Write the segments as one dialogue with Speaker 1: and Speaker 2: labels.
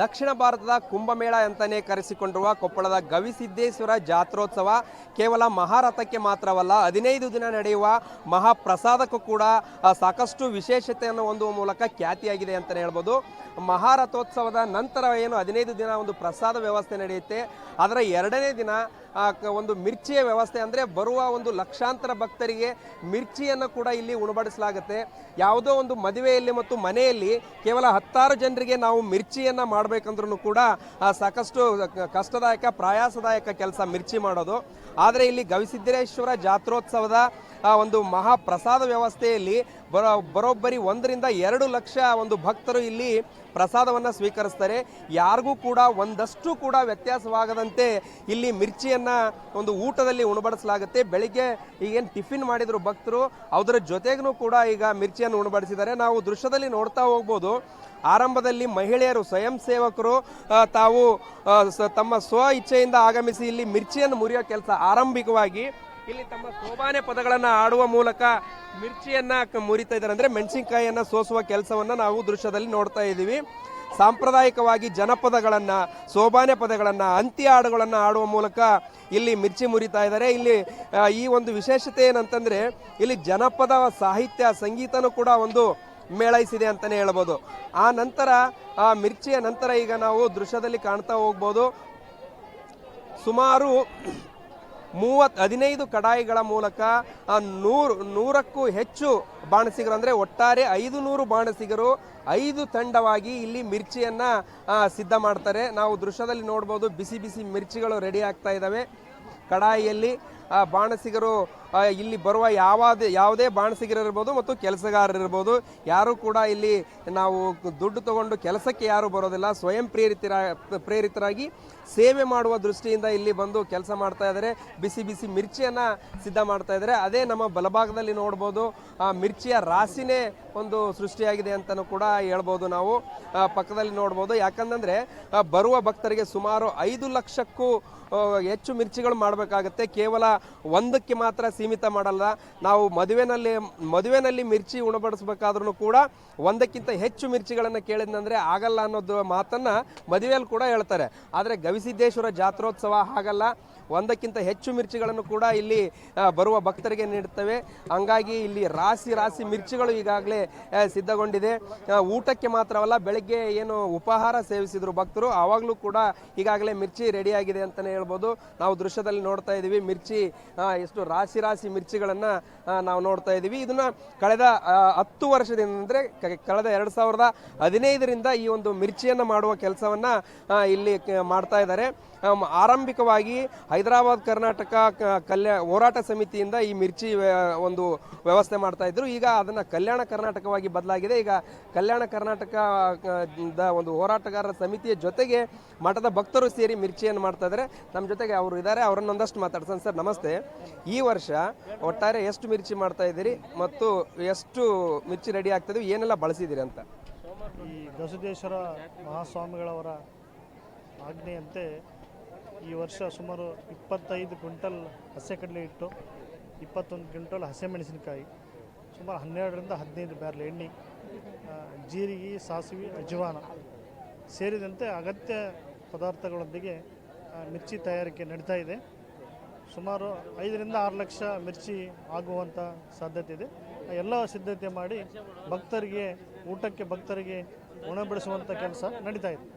Speaker 1: ದಕ್ಷಿಣ ಭಾರತದ ಕುಂಭಮೇಳ ಅಂತಾನೆ ಕರೆಸಿಕೊಂಡಿರುವ ಕೊಪ್ಪಳದ ಗವಿಸಿದ್ದೇಶ್ವರ ಜಾತ್ರೋತ್ಸವ ಕೇವಲ ಮಹಾರಥಕ್ಕೆ ಮಾತ್ರವಲ್ಲ 15 ದಿನ ನಡೆಯುವ ಮಹಾಪ್ರಸಾದಕ್ಕೂ ಕೂಡ ಸಾಕಷ್ಟು ವಿಶೇಷತೆಯನ್ನು ಹೊಂದುವ ಮೂಲಕ ಖ್ಯಾತಿಯಾಗಿದೆ ಅಂತಲೇ ಹೇಳ್ಬೋದು. ಮಹಾರಥೋತ್ಸವದ ನಂತರ ಏನು 15 ದಿನ ಒಂದು ಪ್ರಸಾದ ವ್ಯವಸ್ಥೆ ನಡೆಯುತ್ತೆ, ಅದರ ಎರಡನೇ ದಿನ ಒಂದು ಮಿರ್ಚಿಯ ವ್ಯವಸ್ಥೆ, ಅಂದರೆ ಬರುವ ಒಂದು ಲಕ್ಷಾಂತರ ಭಕ್ತರಿಗೆ ಮಿರ್ಚಿಯನ್ನು ಕೂಡ ಇಲ್ಲಿ ಉಣಬಡಿಸಲಾಗುತ್ತೆ. ಯಾವುದೋ ಒಂದು ಮದುವೆಯಲ್ಲಿ ಮತ್ತು ಮನೆಯಲ್ಲಿ ಕೇವಲ 10 ಜನರಿಗೆ ನಾವು ಮಿರ್ಚಿಯನ್ನು ಮಾಡಬೇಕಂದ್ರೂ ಕೂಡ ಸಾಕಷ್ಟು ಕಷ್ಟದಾಯಕ ಪ್ರಯಾಸದಾಯಕ ಕೆಲಸ ಮಿರ್ಚಿ ಮಾಡೋದು. ಆದರೆ ಇಲ್ಲಿ ಗವಿಸಿದ್ದೇಶ್ವರ ಜಾತ್ರೋತ್ಸವದ ಒಂದು ಮಹಾಪ್ರಸಾದ ವ್ಯವಸ್ಥೆಯಲ್ಲಿ ಬರೋಬ್ಬರಿ 1 ರಿಂದ 2 ಲಕ್ಷ ಒಂದು ಭಕ್ತರು ಇಲ್ಲಿ ಪ್ರಸಾದವನ್ನು ಸ್ವೀಕರಿಸ್ತಾರೆ. ಯಾರಿಗೂ ಕೂಡ ಒಂದಷ್ಟು ಕೂಡ ವ್ಯತ್ಯಾಸವಾಗದಂತೆ ಇಲ್ಲಿ ಮಿರ್ಚಿಯನ್ನು ಒಂದು ಊಟದಲ್ಲಿ ಉಣಬಡಿಸಲಾಗುತ್ತೆ. ಬೆಳಿಗ್ಗೆ ಈಗೇನು ಟಿಫಿನ್ ಮಾಡಿದ್ರು ಭಕ್ತರು, ಅದರ ಜೊತೆಗೂ ಕೂಡ ಈಗ ಮಿರ್ಚಿಯನ್ನು ಉಣಬಡಿಸಿದ್ದಾರೆ. ನಾವು ದೃಶ್ಯದಲ್ಲಿ ನೋಡ್ತಾ ಹೋಗ್ಬೋದು. ಆರಂಭದಲ್ಲಿ ಮಹಿಳೆಯರು ಸ್ವಯಂ ಸೇವಕರು ತಾವು ತಮ್ಮ ಸ್ವ ಇಚ್ಛೆಯಿಂದ ಆಗಮಿಸಿ ಇಲ್ಲಿ ಮಿರ್ಚಿಯನ್ನು ಮುರಿಯೋ ಕೆಲಸ ಆರಂಭಿಕವಾಗಿ ಇಲ್ಲಿ ತಮ್ಮ ಸೋಬಾನೆ ಪದಗಳನ್ನು ಆಡುವ ಮೂಲಕ ಮಿರ್ಚಿಯನ್ನ ಮುರಿತಾ ಇದ್ದಾರೆ. ಅಂದರೆ ಮೆಣಸಿನಕಾಯಿಯನ್ನು ಸೋಸುವ ಕೆಲಸವನ್ನು ನಾವು ದೃಶ್ಯದಲ್ಲಿ ನೋಡ್ತಾ ಇದ್ದೀವಿ. ಸಾಂಪ್ರದಾಯಿಕವಾಗಿ ಜನಪದಗಳನ್ನು, ಸೋಬಾನೆ ಪದಗಳನ್ನು, ಅಂತ್ಯ ಹಾಡುಗಳನ್ನು ಆಡುವ ಮೂಲಕ ಇಲ್ಲಿ ಮಿರ್ಚಿ ಮುರಿತಾ ಇದ್ದಾರೆ. ಇಲ್ಲಿ ಈ ಒಂದು ವಿಶೇಷತೆ ಏನಂತಂದರೆ ಇಲ್ಲಿ ಜನಪದ ಸಾಹಿತ್ಯ ಸಂಗೀತನೂ ಕೂಡ ಒಂದು ಮೇಳೈಸಿದೆ ಅಂತಲೇ ಹೇಳ್ಬೋದು. ಆ ನಂತರ ಆ ಮಿರ್ಚಿಯ ನಂತರ ಈಗ ನಾವು ದೃಶ್ಯದಲ್ಲಿ ಕಾಣ್ತಾ ಹೋಗ್ಬೋದು. ಸುಮಾರು 15 ಕಡಾಯಿಗಳ ಮೂಲಕ 100ಕ್ಕೂ ಹೆಚ್ಚು ಬಾಣಸಿಗರು, ಅಂದರೆ ಒಟ್ಟಾರೆ 500 ಬಾಣಸಿಗರು 5 ತಂಡವಾಗಿ ಇಲ್ಲಿ ಮಿರ್ಚಿಯನ್ನು ಸಿದ್ಧ ಮಾಡ್ತಾರೆ. ನಾವು ದೃಶ್ಯದಲ್ಲಿ ನೋಡ್ಬೋದು. ಬಿಸಿ ಬಿಸಿ ಮಿರ್ಚಿಗಳು ರೆಡಿ ಆಗ್ತಾ ಇದ್ದಾವೆ ಕಡಾಯಿಯಲ್ಲಿ. ಬಾಣಸಿಗರು ಇಲ್ಲಿ ಬರುವ ಯಾವುದೇ ಬಾಣಸಿಗರಿರ್ಬೋದು ಮತ್ತು ಕೆಲಸಗಾರರಿರ್ಬೋದು, ಯಾರು ಕೂಡ ಇಲ್ಲಿ ನಾವು ದುಡ್ಡು ತಗೊಂಡು ಕೆಲಸಕ್ಕೆ ಯಾರು ಬರೋದಿಲ್ಲ. ಸ್ವಯಂ ಪ್ರೇರಿತರಾಗಿ ಸೇವೆ ಮಾಡುವ ದೃಷ್ಟಿಯಿಂದ ಇಲ್ಲಿ ಬಂದು ಕೆಲಸ ಮಾಡ್ತಾ ಇದ್ದಾರೆ. ಬಿಸಿ ಬಿಸಿ ಮಿರ್ಚಿಯನ್ನು ಸಿದ್ಧ ಮಾಡ್ತಾ ಇದ್ದಾರೆ. ಅದೇ ನಮ್ಮ ಬಲಭಾಗದಲ್ಲಿ ನೋಡ್ಬೋದು. ಆ ಮಿರ್ಚಿಯ ರಾಶಿನೇ ಒಂದು ಸೃಷ್ಟಿಯಾಗಿದೆ ಅಂತಲೂ ಕೂಡ ಹೇಳ್ಬೋದು. ನಾವು ಪಕ್ಕದಲ್ಲಿ ನೋಡ್ಬೋದು. ಯಾಕಂದರೆ ಬರುವ ಭಕ್ತರಿಗೆ ಸುಮಾರು 5 ಲಕ್ಷಕ್ಕೂ ಹೆಚ್ಚು ಮಿರ್ಚಿಗಳು ಮಾಡಬೇಕಾಗತ್ತೆ. ಕೇವಲ ಒಂದಕ್ಕೆ ಮಾತ್ರ ಸೀಮಿತ ಮಾಡಲ್ಲ. ನಾವು ಮದುವೆನಲ್ಲಿ ಮಿರ್ಚಿ ಉಣಬಡಿಸ್ಬೇಕಾದ್ರೂ ಕೂಡ ಒಂದಕ್ಕಿಂತ ಹೆಚ್ಚು ಮಿರ್ಚಿಗಳನ್ನು ಕೇಳಿದ್ನಂದ್ರೆ ಆಗಲ್ಲ ಅನ್ನೋದು ಮಾತನ್ನು ಮದುವೆಯಲ್ಲಿ ಕೂಡ ಹೇಳ್ತಾರೆ. ಆದರೆ ಗವಿಸಿದ್ದೇಶ್ವರ ಜಾತ್ರೋತ್ಸವ ಹಾಗಲ್ಲ. ಒಂದಕ್ಕಿಂತ ಹೆಚ್ಚು ಮಿರ್ಚಿಗಳನ್ನು ಕೂಡ ಇಲ್ಲಿ ಬರುವ ಭಕ್ತರಿಗೆ ನೀಡುತ್ತವೆ. ಹಂಗಾಗಿ ಇಲ್ಲಿ ರಾಶಿ ಮಿರ್ಚಿಗಳು ಈಗಾಗಲೇ ಸಿದ್ಧಗೊಂಡಿದೆ. ಊಟಕ್ಕೆ ಮಾತ್ರವಲ್ಲ, ಬೆಳಗ್ಗೆ ಏನು ಉಪಹಾರ ಸೇವಿಸಿದ್ರು ಭಕ್ತರು, ಆವಾಗಲೂ ಕೂಡ ಈಗಾಗಲೇ ಮಿರ್ಚಿ ರೆಡಿಯಾಗಿದೆ ಅಂತಲೇ ಹೇಳ್ಬೋದು. ನಾವು ದೃಶ್ಯದಲ್ಲಿ ನೋಡ್ತಾ ಇದ್ದೀವಿ. ಮಿರ್ಚಿ ಎಷ್ಟು ರಾಶಿ ಮಿರ್ಚಿಗಳನ್ನು ನಾವು ನೋಡ್ತಾ ಇದ್ದೀವಿ. ಇದನ್ನು ಕಳೆದ 10 ವರ್ಷದಿಂದ, ಅಂದರೆ ಕಳೆದ 2015ರಿಂದ ಈ ಒಂದು ಮಿರ್ಚಿಯನ್ನು ಮಾಡುವ ಕೆಲಸವನ್ನು ಇಲ್ಲಿ ಮಾಡ್ತಾ ಇದ್ದಾರೆ. ಆರಂಭಿಕವಾಗಿ ಹೈದರಾಬಾದ್ ಕರ್ನಾಟಕ ಹೋರಾಟ ಸಮಿತಿಯಿಂದ ಈ ಮಿರ್ಚಿ ಒಂದು ವ್ಯವಸ್ಥೆ ಮಾಡ್ತಾ ಇದ್ರು. ಈಗ ಅದನ್ನು ಕಲ್ಯಾಣ ಕರ್ನಾಟಕವಾಗಿ ಬದಲಾಗಿದೆ. ಈಗ ಕಲ್ಯಾಣ ಕರ್ನಾಟಕದ ಒಂದು ಹೋರಾಟಗಾರರ ಸಮಿತಿಯ ಜೊತೆಗೆ ಮಠದ ಭಕ್ತರು ಸೇರಿ ಮಿರ್ಚಿಯನ್ನು ಮಾಡ್ತಾ ಇದ್ದಾರೆ. ನಮ್ಮ ಜೊತೆಗೆ ಅವರು ಇದ್ದಾರೆ. ಅವರನ್ನೊಂದಷ್ಟು ಮಾತಾಡ್ಸೋಣ. ಸರ್ ನಮಸ್ತೆ. ಈ ವರ್ಷ ಒಟ್ಟಾರೆ ಎಷ್ಟು ಮಿರ್ಚಿ ಮಾಡ್ತಾ ಇದ್ದೀರಿ ಮತ್ತು ಎಷ್ಟು ಮಿರ್ಚಿ ರೆಡಿ ಆಗ್ತದೆ, ಏನೆಲ್ಲ ಬಳಸಿದ್ದೀರಿ ಅಂತ?
Speaker 2: ಈ ಗವಿಸಿದ್ದೇಶ್ವರ ಮಹಾಸ್ವಾಮಿಗಳವರ ಆಜ್ಞೆಯಂತೆ ಈ ವರ್ಷ ಸುಮಾರು 25 ಕ್ವಿಂಟಲ್ ಹಸೆ ಕಡಲೆ ಹಿಟ್ಟು, 21 ಕ್ವಿಂಟಲ್ ಹಸಿಮೆಣಸಿನಕಾಯಿ, ಸುಮಾರು 12 ರಿಂದ 15 ಬ್ಯಾರ್ಲ್ ಎಣ್ಣೆ, ಜೀರಿಗೆ, ಸಾಸಿವೆ, ಅಜ್ವಾನ ಸೇರಿದಂತೆ ಅಗತ್ಯ ಪದಾರ್ಥಗಳೊಂದಿಗೆ ಮಿರ್ಚಿ ತಯಾರಿಕೆ ನಡೀತಾ ಇದೆ. ಸುಮಾರು 5 ರಿಂದ 6 ಲಕ್ಷ ಮಿರ್ಚಿ ಆಗುವಂಥ ಸಾಧ್ಯತೆ ಇದೆ. ಎಲ್ಲ ಸಿದ್ಧತೆ ಮಾಡಿ ಭಕ್ತರಿಗೆ ಉಣಬಡಿಸುವಂಥ ಕೆಲಸ ನಡೀತಾ ಇದೆ.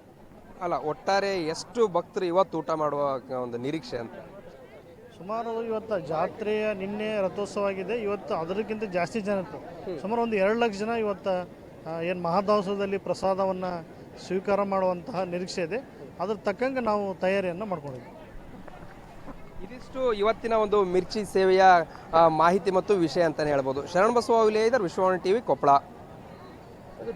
Speaker 1: ಅಲ್ಲ, ಒಟ್ಟಾರೆ ಎಷ್ಟು ಭಕ್ತರು ಇವತ್ತು ಊಟ ಮಾಡುವ ಒಂದು ನಿರೀಕ್ಷೆ ಅಂತ?
Speaker 2: ಸುಮಾರು ಇವತ್ತು ಜಾತ್ರೆಯ ನಿನ್ನೆ ರಥೋತ್ಸವ ಆಗಿದೆ. ಇವತ್ತು ಅದಕ್ಕಿಂತ ಜಾಸ್ತಿ ಜನ ಇರ್ತಾರೆ. ಸುಮಾರು ಒಂದು 2 ಲಕ್ಷ ಜನ ಇವತ್ತು ಏನು ಮಹಾದಾಸೋಹದಲ್ಲಿ ಪ್ರಸಾದವನ್ನು ಸ್ವೀಕಾರ ಮಾಡುವಂತಹ ನಿರೀಕ್ಷೆ ಇದೆ. ಅದ್ರ ತಕ್ಕಂಗೆ ನಾವು ತಯಾರಿಯನ್ನು ಮಾಡ್ಕೊಂಡಿದ್ದೀವಿ.
Speaker 1: ಇದಿಷ್ಟು ಇವತ್ತಿನ ಒಂದು ಮಿರ್ಚಿ ಸೇವೆಯ ಮಾಹಿತಿ ಮತ್ತು ವಿಷಯ ಅಂತಲೇ ಹೇಳ್ಬೋದು. ಶರಣಬಸವ ವಿಲೇಕರ್, ವಿಶ್ವವಾಣಿ ಟಿವಿ, ಕೊಪ್ಪಳ.